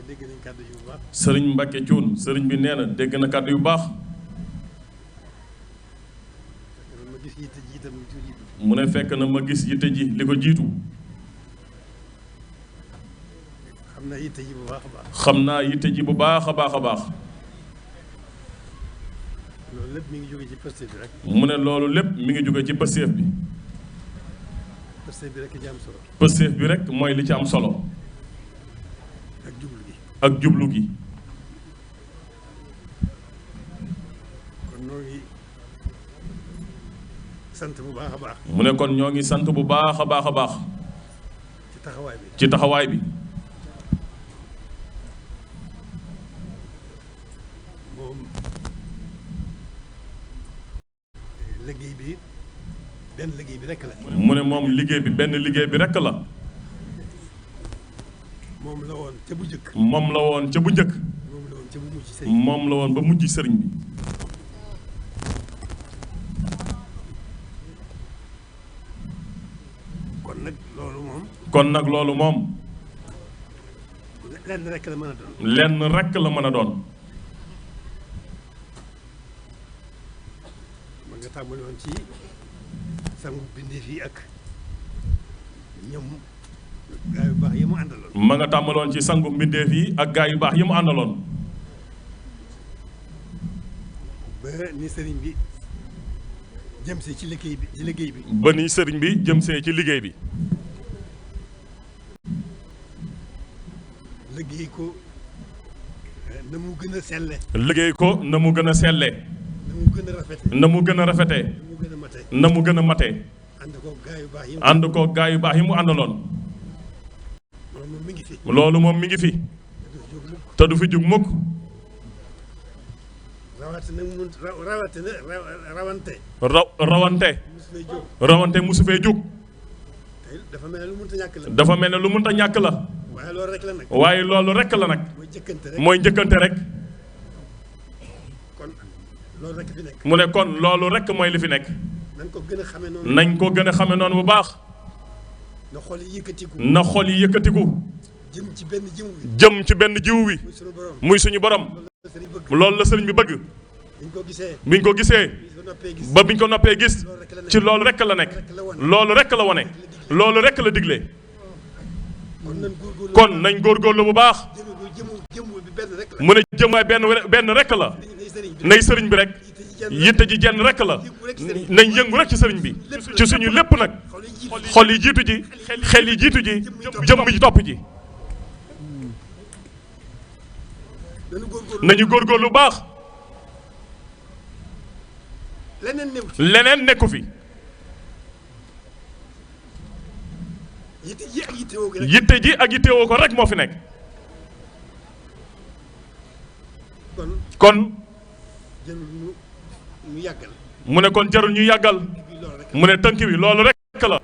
dégg nañ kàddu yu baax. sëriñ Mbacke Thioune sëriñ bi nee na dégg na kàddu yu baax. ma gis yitte ji itam li ko jiitu. mu ne fekk na ma gis yitte ji li ko jiitu. xam naa yitte ji bu baax a baax. xam naa yitte ji bu baax a baax a baax. loolu lépp mi ngi jóge ci Pastef bi rek. mu ne loolu lépp mi ngi jóge ci Pastef bi. Pastef bi rek ci am solo. Pastef bi rek mooy li ci am solo. ak jublu gi. ak jublu gi. kon ñoo ngi sant bu baax a baax. mu ne kon ñoo ngi sant bu baax a baax a baax. ci taxawaay bi. ci taxawaay bi. moom liggéey bi benn liggéey bi rek la. mu ne moom liggéey bi benn liggéey bi rek la. moom la woon ca bu njëkk. moom la woon ca bu njëkk. moom la woon ca bu mujj sëriñ. moom la woon ba mujj sëriñ bi. kon nag loolu moom. kon nag loolu moom. lenn rek la mën a doon. lenn rek la mën a doon. man nga tàmbali woon ci sangu bindeef yi ak ñoom gaa yu baax yi mu àndaloon. ma nga tàmbaloon ci sangu mbindeef yi ak gaa yu baax yi mu àndaloon. ba ni sëriñ bi jëm see ci liggéey bi ci liggéey bi. ba ni sëriñ bi jëm see ci liggéey bi. liggéey ko na mu gën a selle. liggéey ko na mu gën a selle. na mu gën a rafete. na mu gën a rafete. na mu gën a mate. na mu gën a mate. ànd ko gaa yu baax yi. ànd ko gaa yu baax yi mu àndaloon. loolu moom mi ngi fi. loolu moom mi ngi fi. te du fi jug mukk. rawatina mun rawatina rawante. rawante. mosu fay jóg. rawante musu fee jug. tey dafa mel ne lu mënta ñàkk la. dafa mel ne lu mënta ñàkk la. waaye loolu rek la nag. waaye loolu rek la nag. mooy jëkkante rek. mooy njëkkante rek. kon loolu rek fi nekk. mu ne kon loolu rek mooy li fi nekk. nañ ko gën a xamee noonu. nañ ko gën a xame noonu bu baax. na xol yi yëkkatiku. na xol yi yëkkatiku. jëm ci benn jiw bi. jëm ci benn jiw wi. muy sunu borom. muy suñu borom. loolu la sëriñ bi bëgg. biñ ko gisee. biñ ko gisee. biñ ko noppee gis. ba biñ ko noppee gis. ci loolu rek la nekk. loolu rek la wone. loolu rek la digle. kon nañ góorgóorlu bu baax. jëm bi benn rek la. mu ne jëmaay benn rek la. nay sëriñ bi rek. yitte ji jenn rek la. nañ yëngu rek ci sëriñ bi. ci suñu lépp nag. xol yi jiitu ji. xel yi jiitu ji. jëmm ji topp ji. nañu góorgóorlu bu baax. leneen nekku fi. yitte ji ak yittewoo ko rek moo fi nekk. kon. mu ne kon jarul ñu yàggal. mu ne tënk bi loolu rek la.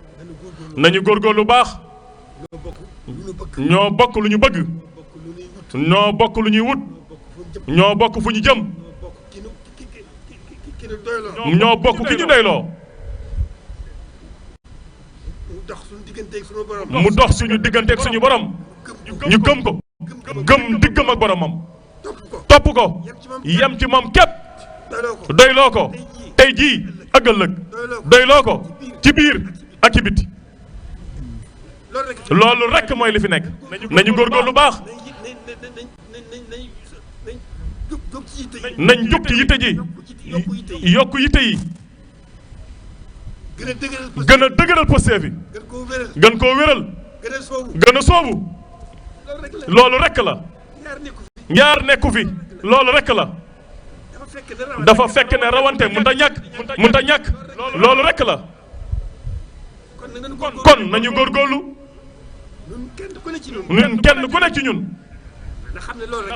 nañu góorgóorlu lu baax. ñoo bokk lu ñu bëgg. ñoo bokk lu ñuy wut. ñoo bokk fu ñu jëm. ñoo bokk ki ñu doyloo. mu dox suñu digganteeg suñu borom. ñu gëm ko. gëm diggam ak boromam. topp ko. yem ci moom képp. doyloo ko. tey jii ak ëllëg. doyloo ko. ci biir ak ci biti. loolu rekk mooy li fi nekk. nañu góorgóorlu lu baax. nañ jóg ci yitte ji. yokku yitte yi. gën a dëgëral Pastef bi. gën koo wéral. gën a soobu. loolu rekk la. ñaar nekku fi. loolu rekk la. dafa fekk ne rawante mënut a ñàkk. loolu rekk la. kon nañu góorgóorlu. ñun kenn ku ne ci ñun.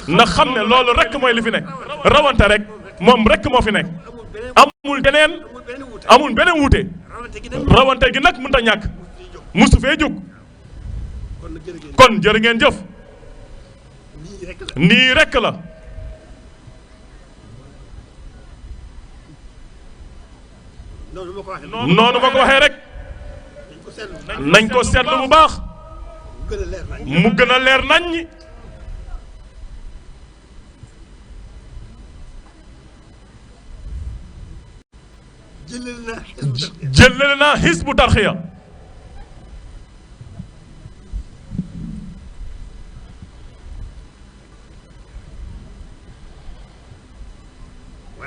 na xam ne loolu rekk mooy li fi nekk. rawante rek moom rekk moo fi nekk. amul beneen wuute. rawante gi nag mënut a ñàkk. musu fee jóg. kon jërë ngeen jëf. nii rekk la. noonu ma ko waxee rek. nañ ko seetlu bu baax. mu gën a leer naññi. jëlale naa Hizbut Tarqiyyah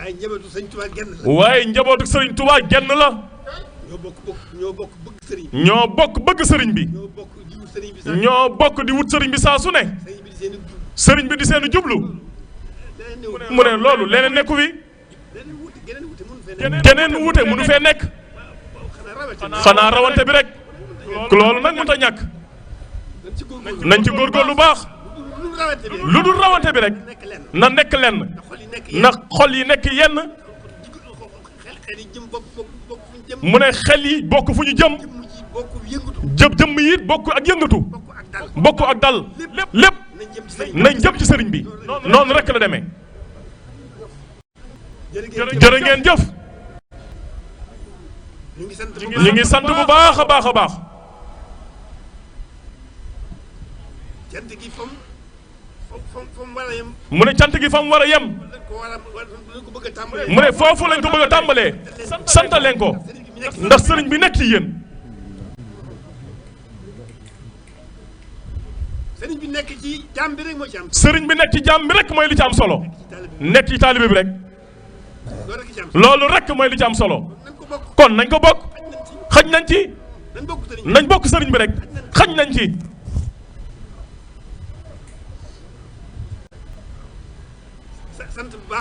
waaye njabootu sëriñ Tuubaa genn la. waaye njabootu sëriñ Tuubaa genn la. ñoo bokk bëgg sëriñ bi. ñoo bokk bëgg sëriñ bi. ñoo bokk di wut sëriñ bi saa. ñoo bokk di wut sëriñ bi saa su ne. sëriñ bi di seen jublu. mu ne loolu leneen nekku fi. geneen wute mënu fee nekk. xanaa rawante bi rek. loolu nag mënut a ñàkk. nañ ci góorgóorlu baax. lu dul rawante bi rek. na nekk lenn. na xol yi nekk yenn. mu ne xel yi bokk fu ñu jëm. jëm yi bokk ak yëngatu. bokk ak dal. lépp nañ jëm ci sëriñ bi. noonu rek la demee. jërë ngeen jëf. ñu ngi sant bu baax a baax a baax. mu ne cant gi fa mu war a yem. mu ne foofu lañ ko bëgg a tàmbalee. sant leen ko ndax sëriñ bi nekk ci yéen. sëriñ bi nekk ci jàmm bi rek moo ci am. sëriñ bi nekk ci jàmm bi rek mooy li ci am solo. nekk ci taalibe bi rek. loolu rek mooy li ci am solo. kon nañ ko bokk. xaj nañ ci. nañ bokk sëriñ bi rek. xaj nañ ci.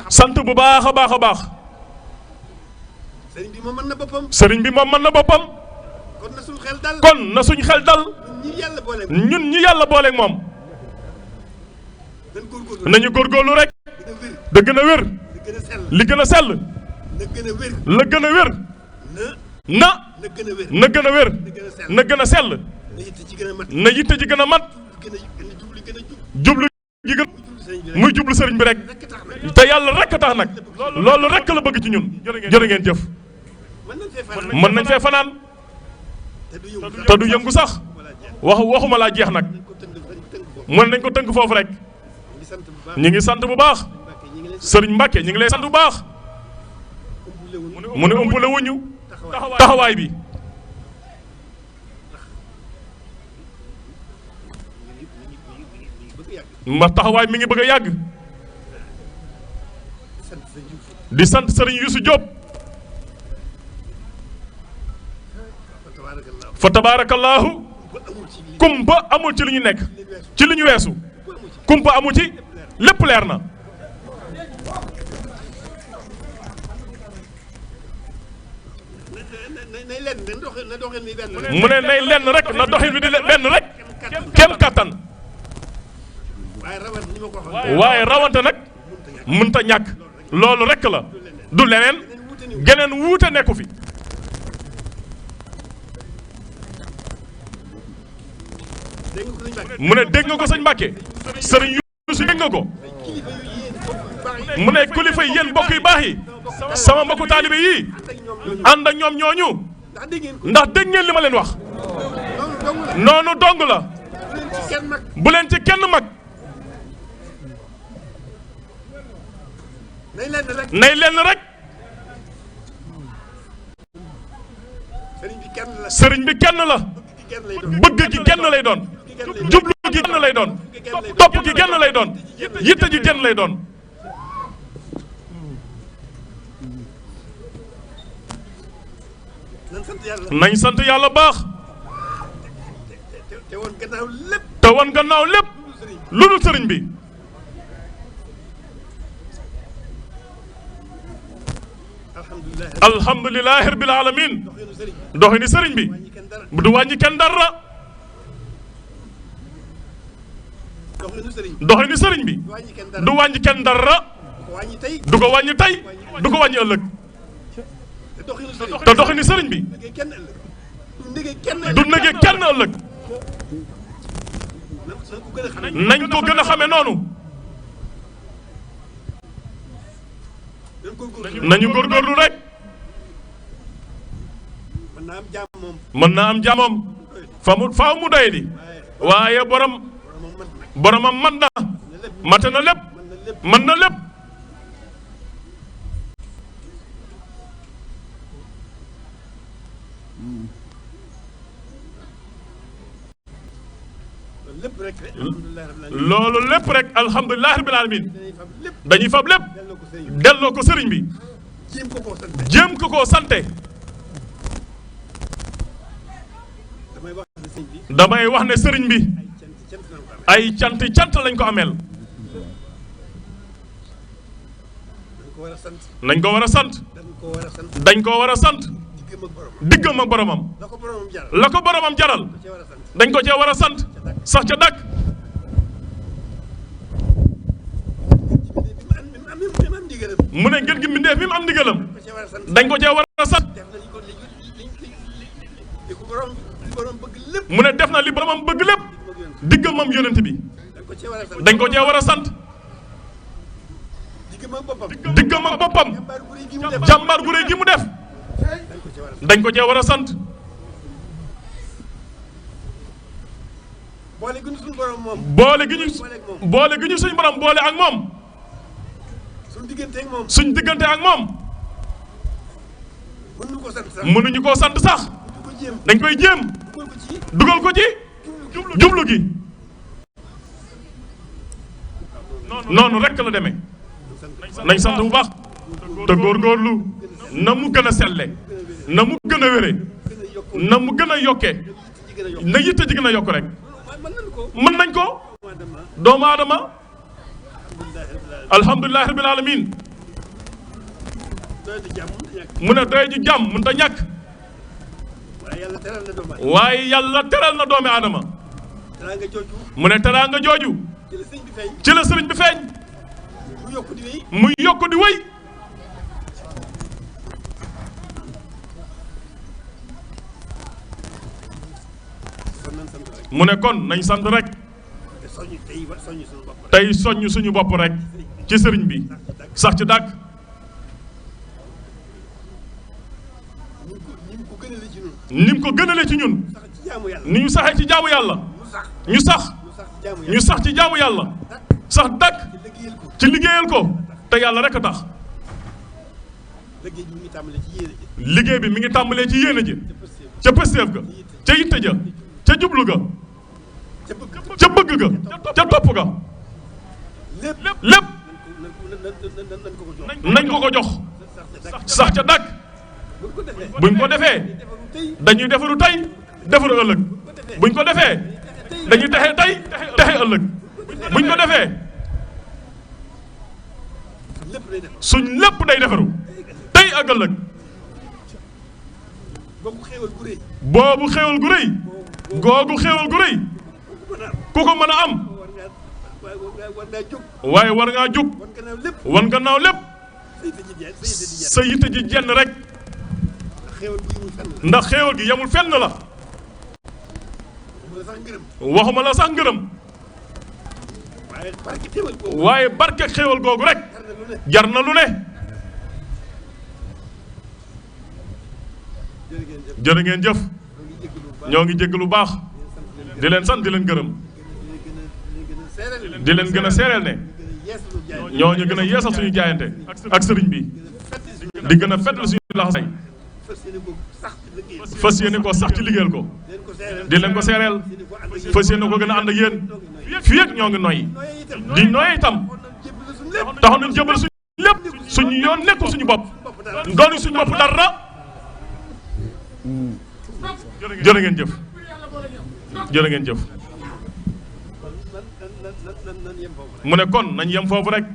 sant bu baax a baax a baax. sëriñ bi moom mën na boppam. sëriñ bi moom mën na boppam. kon na suñu xel dal. kon na suñu xel dal. ñun ñi yàlla booleeg moom. nañu góorgóorlu rek. da gën a wér. li gën a sell. la gën a wér. na gën a wér. na gën a sell. na yitte ji gën a mat. jublu gi gën muy jublu sëriñ bi rek. te yàlla rek a tax nag. loolu rek la bëgg ci ñun. jërë ngeen jëf. mën nañ fee fanaan. te du yëngu sax. waxuma laa jeex nag. mën nañ ko tënk foofu rek. ñu ngi sant bu baax. sëriñ Mbàkke ñu ngi lay sant bu baax. mu ne ëmpale wuñu taxawaay bi. ma taxawaay mi ngi bëgg a yàgg. di sant sëriñ Youssou Diop. fa tabaarakallaahu. kumpa amul ci li ñu nekk. ci li ñu weesu. kumpa amul ci lépp leer na. mu ne nay lenn rek na doxin bi di benn rek. kem kattan. waaye rawante nag mënta ñàkk. loolu rek la. du leneen. geneen wuute nekku fi. mu ne dégg nga ko sëñ Mbàkke. sëriñ Youssou dégg nga ko. mu ne kilifa yi yéen mbokk yu baax yi. sama mbokku taalibe yii. ànd ak ñoom ñooñu. ndax dégg ngeen li ma leen wax. noonu dong la. bu leen ci kenn mag. nay lenn rek. sëriñ bi kenn la. bëgg gi kenn lay doon. jublu gi kenn lay doon. topp gi kenn lay doon. yitte ji kenn lay doon. nañ sant yàlla baax. te woon gannaaw lépp. lu dul sëriñ bi. alhamdulilahi rabbil alamin. doxini sëriñ bi. du wàññi kenn dara. doxini sëriñ bi. du wàññi kenn dara. du ko wàññi tey. du ko wàññi ëllëg. te doxini sëriñ bi. du négee kenn ëllëg. nañ ko gën a xamee noonu. nañu góorgóorlu rek. mën naa am jaamam. faaw mu doy di. waaye boromam man na. mate na lépp. mën na lépp. loolu lépp rek alhamdulilah rabbil alamin dañuy fab lépp delloo ko sëriñ bi jéem ko koo sante damay wax ne sëriñ bi ay cant lañ ko ameel nañ ko war a sant dañ ko war a sant diggam ak boromam la ko boromam jaral dañ ko cee war a sant sax ca dàkk mu ne ngeen gi mbindeef mi mu am ndigalam dañ ko cee war a sant mu ne def na li boromam bëgg lépp diggam moom yonent bi dañ ko cee war a sant diggam ak boppam jàmbaar gu réy gi mu def dañ ko cee war a sant boole gi ñu suñu borom boole ak moom suñ diggante ak moom mënuñu koo sant sax dañ koy jéem dugal ko ci jublu gi noonu rekk la demee nañ sant bu baax te góorgóorlu na mu gën a selle na mu gën a wére na mu gën a yokke na yitte ji gën a yokk rek mën nañ ko doomu aadama alhamdulilah rabbil alamin mu ne doy ji jàmm mënut a ñàkk waaye yàlla teral na doomu aadama mu ne teraanga jooju ci la sëriñ bi feeñ muy yokk di wéy mu ne kon nañ sant rek tey soññ suñu bopp rek ci sëriñ bi sax ci dàkk ni mu ko gënale ci ñun ni ñu saxee ci jaamu yàlla ñu sax ci jaamu yàlla sax dàkk ci liggéeyal ko te yàlla rek a tax liggéey bi mi ngi tàmbalee ci yéene ji ca pësteef ga ca yitte ja ca jublu ga ca bëgg ga ca topp ga lépp nañ ko jox sax ca dàkk buñ ko defee dañuy defaru tey defaru ëllëg buñ ko defee dañuy texe tey texe ëllëg buñ ko defee suñ lépp day defaru tey ak ëllëg boobu xéewal gu rëy googu xéewal gu rëy ku ko mën a am waaye war ngaa jóg wan gannaaw lépp sa yitte ji jenn rek ndax xéewal gi yemul fenn la waxuma la sax ngërëm waaye barke xéewal googu rek jar na lu ne jërë ngeen jëf ñoo ngi jégg lu baax di leen sant di leen gërëm di leen gën a seereel ne ñoo ñu gën a yeesal suñu jaayante ak sëriñ bi di gën a fetlu suñu laxasaay fas yéene ko sax ci liggéeyal ko di leen ko seereel fas yéene ko gën a ànd ak yéen fii ak ñoo ngi noyyi di noyyi itam taxaw nañ jëbal suñu lépp suñu yoon nekkul suñu bopp doonu suñu bopp dara jërë ngeen jëf jërë ngeen jëf mu ne kon nañ yem foofu rek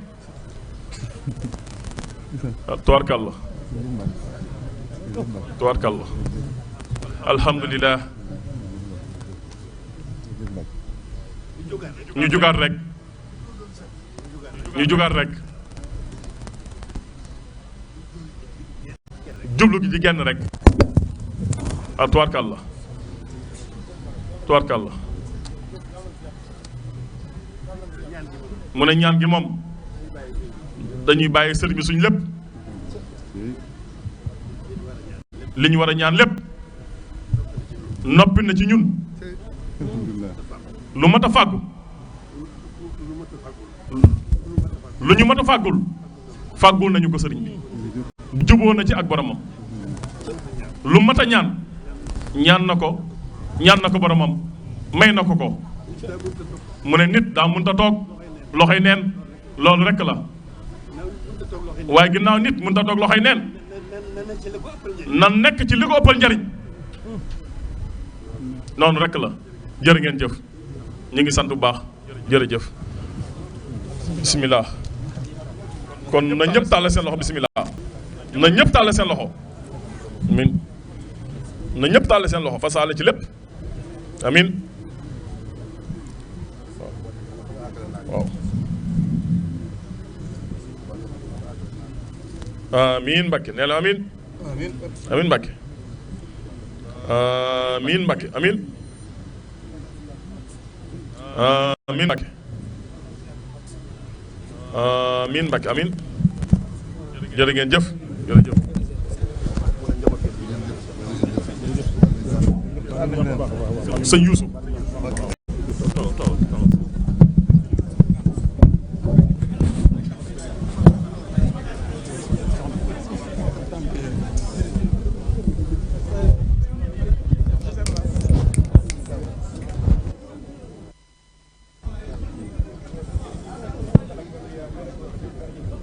tubaarkàlla tubaarkàlla alhamdulilah ñu jugaat rek jublu gi ci genn rek tubaarkàlla tubaarkàlla mu ne ñaan gi moom dañuy bàyyi sëriñ bi suñ lépp li ñu war a ñaan lépp noppi na ci ñun lu mat a fàggu lu ñu mat a fàggul fàggul nañu ko sëriñ bi juboo na ci ak boromam lu mat a ñaan ñaan na ko boromam may na ko mu ne nit daa mënut a toog loxoy neen loolu rek la waaye ginnaaw nit mënut a toog loxoy neen na nekk ci li ko ëppal njariñ noonu rek la jërë ngeen jëf ñu ngi sant bu baax jërëjëf bisimilah kon na ñëpp tàll seen loxo bisimilah na ñëpp tàll seen loxo amin na ñëpp tàll seen loxo fasaale ci lépp amin waaw amin Mbacke nee la amin amin Mbacke amin Mbacke amin amin Mbacke amin Mbacke amin jërë ngeen jëf jërëjëf sëñ Youssou